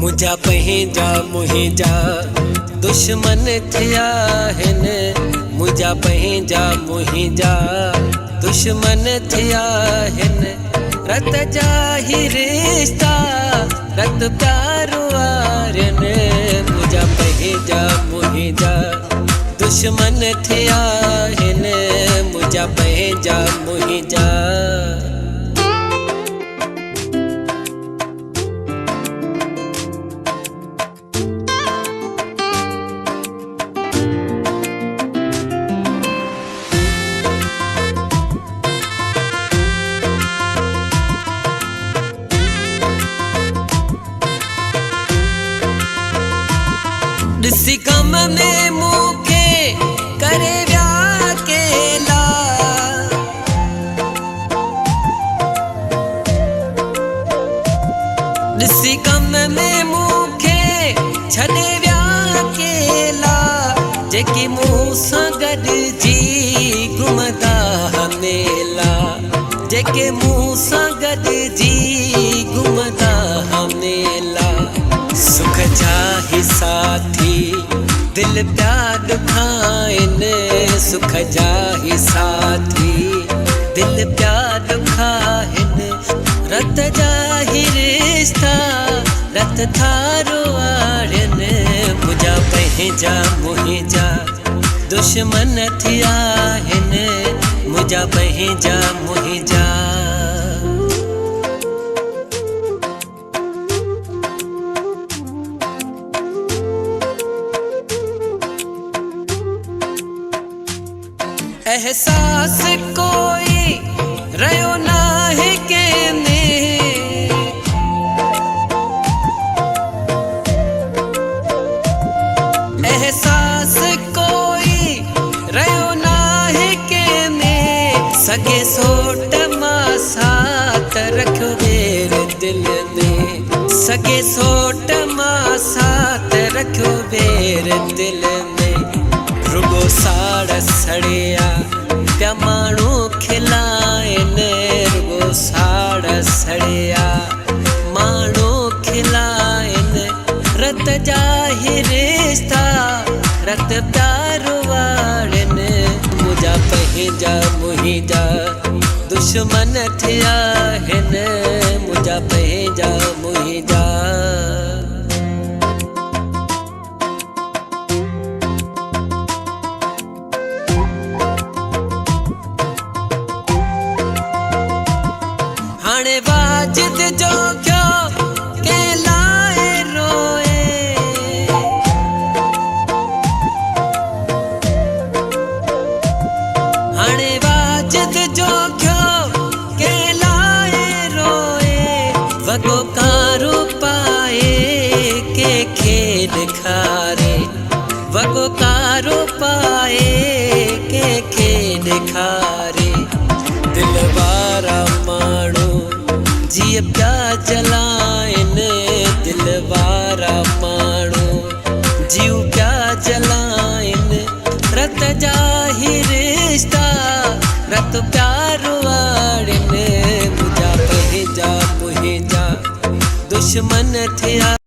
मुझा पंहिंजा मुंहिंजा दुश्मन थिया आहिनि। मुझा पंहिंजा मुंहिंजा दुश्मन थिया आहिनि। रत जा ही रिश्ता रत प्यार वारनि। मुझा पंहिंजा मुंहिंजा दुश्मन थिया आहिनि। मुझा पंहिंजा मुंहिंजा ॾिसी कम में मूंखे करे विया अकेला। ॾिसी कम में मूंखे छॾे विया अकेला। जेके मूं सां गॾिजी घुमंदा मेला। जेके मूं सां गॾिजी घुमंदा मेला। सुख जा ही साथी दिल प्या दुखाइनि। सुख जा ही साथी दिल प्या दुखाइनि। रत जा ही रिश्ता रत थारो वारनि। मुझा पंहिंजा मुंहिंजा दुश्मन थिया आहिनि। मुझा पंहिंजा मुंहिंजा एहसास कोई रहियो नाहे कंहिंमें। एहसास कोई रहियो नाहे कंहिंमें। सॻे सोट मां साथ रखियो वेर दिल में। सॻे सोट मां साथ रखियो वेर दिल में। रुगो साड़ सड़िया प्या माण्हू खिलाइनि। रुगो साड़ सड़िया माण्हू खिलाइनि। रत जा ही रिश्ता रत प्यार वारनि। मुझा पंहिंजा मुंहिंजा दुश्मन थिया आहिनि। मुझा पंहिंजा मुंहिंजा हाणे वाजिद जो क्यों के लाए रोए। हाणे वाजिद जो क्यों के लाए रोए। वॻो कारो पाए के खेल खारे। वॻो कारो पाए के खेल खारे। दिल वारा माण्हू जीअ प्या जलाइनि। दिल वारा माण्हू जीव प्या जलाइनि। रत जा ही रिश्ता रत प्यार वारनि। मुझा पंहिंजा मुंहिंजा दुश्मन थिया।